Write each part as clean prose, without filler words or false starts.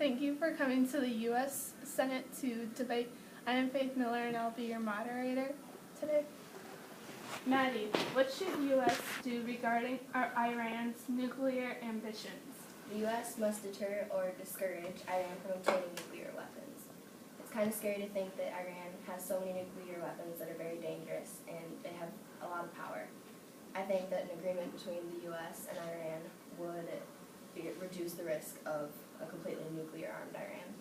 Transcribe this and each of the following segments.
Thank you for coming to the U.S. Senate to debate. I am Faith Miller, and I'll be your moderator today. Maddie, what should U.S. do regarding Iran's nuclear ambitions? The U.S. must deter or discourage Iran from obtaining nuclear weapons. It's kind of scary to think that Iran has so many nuclear weapons that are very dangerous, and they have a lot of power. I think that an agreement between the U.S. and Iran would reduce the risk of a completely nuclear-armed Iran.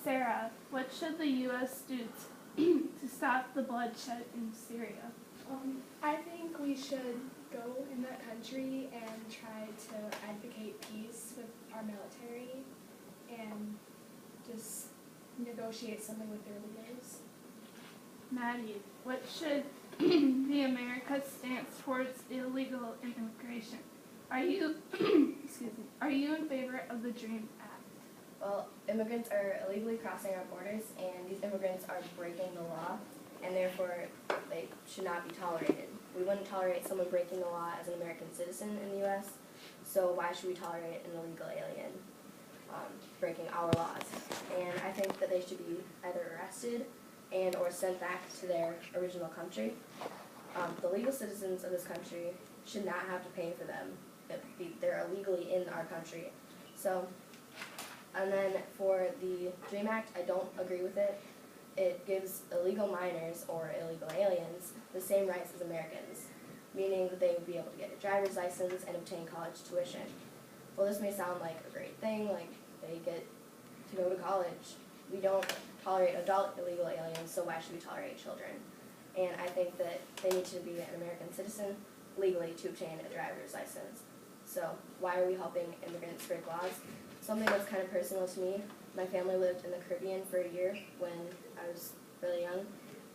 Sarah, what should the U.S. do to stop the bloodshed in Syria? I think we should go in that country and try to advocate peace with our military and just negotiate something with their leaders. Maddie, what should the America's stance towards illegal immigration? Are you in favor of the DREAM Act? Well, immigrants are illegally crossing our borders, and these immigrants are breaking the law, and therefore they should not be tolerated. We wouldn't tolerate someone breaking the law as an American citizen in the U.S., so why should we tolerate an illegal alien breaking our laws? And I think that they should be either arrested and or sent back to their original country. The legal citizens of this country should not have to pay for them. They're illegally in our country. So, and then for the DREAM Act, I don't agree with it. It gives illegal minors or illegal aliens the same rights as Americans, meaning that they would be able to get a driver's license and obtain college tuition. Well, this may sound like a great thing, like they get to go to college. We don't tolerate adult illegal aliens, so why should we tolerate children? And I think that they need to be an American citizen legally to obtain a driver's license. So why are we helping immigrants break laws? Something that's kind of personal to me. My family lived in the Caribbean for a year when I was really young,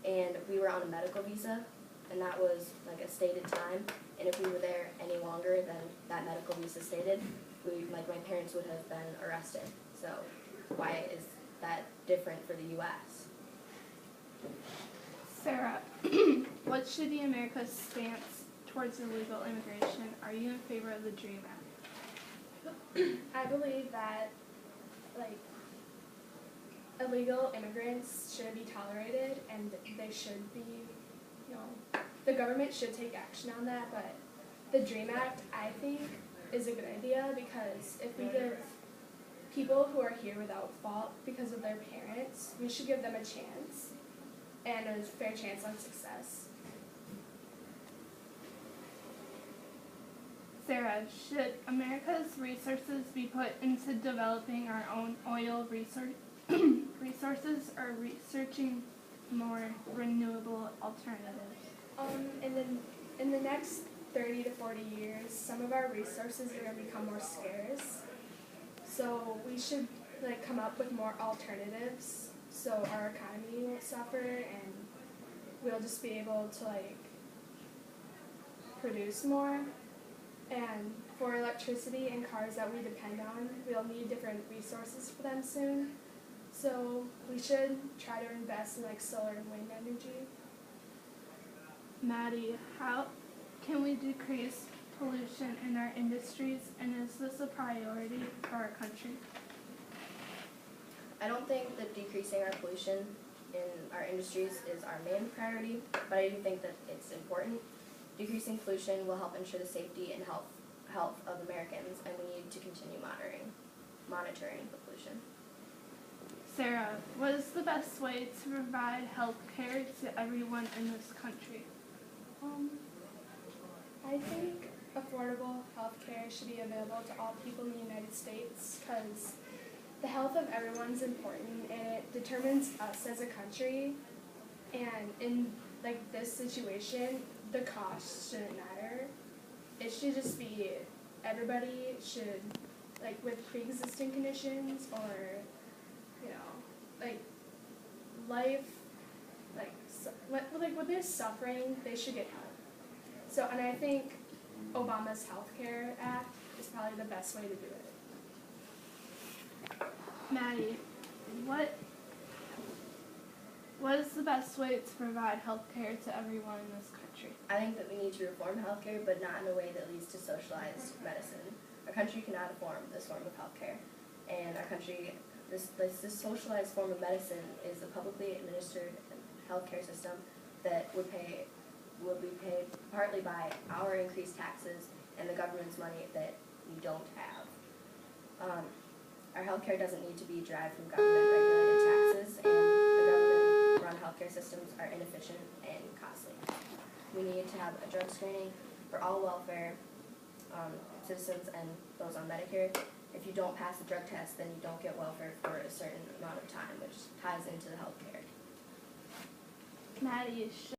and we were on a medical visa, and that was like a stated time. And if we were there any longer than that medical visa stated, my parents would have been arrested. So why is that different for the U.S.? Sarah, what should be America's stance towards illegal immigration? Are you in favor of the DREAM Act? I believe that illegal immigrants shouldn't be tolerated, and they should be, the government should take action on that, but the DREAM Act, I think, is a good idea, because if we give people who are here without fault because of their parents, we should give them a chance, and a fair chance on success. Sarah, should America's resources be put into developing our own oil resources or researching more renewable alternatives? In the next 30 to 40 years, some of our resources are going to become more scarce. So we should come up with more alternatives so our economy won't suffer, and we'll just be able to produce more. And for electricity and cars that we depend on, we'll need different resources for them soon. So we should try to invest in solar and wind energy. Maddie, how can we decrease pollution in our industries, and is this a priority for our country? I don't think that decreasing our pollution in our industries is our main priority, but I do think that it's important. Decreasing pollution will help ensure the safety and health of Americans, and we need to continue monitoring the pollution. Sarah, what is the best way to provide health care to everyone in this country? I think affordable health care should be available to all people in the United States, because the health of everyone's important, and it determines us as a country. And in this situation, the cost shouldn't matter. It should just be everybody should, with pre-existing conditions or, life, when they're suffering, they should get help. So, and I think Obama's Healthcare Act is probably the best way to do it. Maddie, what is the best way to provide health care to everyone in this country? I think that we need to reform healthcare, but not in a way that leads to socialized medicine. Our country cannot afford this form of healthcare. And our country, this socialized form of medicine is a publicly administered healthcare system that would be paid partly by our increased taxes and the government's money that we don't have. Our healthcare doesn't need to be derived from government-regulated taxes, and the government-run healthcare systems are inefficient and costly. We need to have a drug screening for all welfare citizens and those on Medicare. If you don't pass the drug test, then you don't get welfare for a certain amount of time, which ties into the healthcare. Maddie,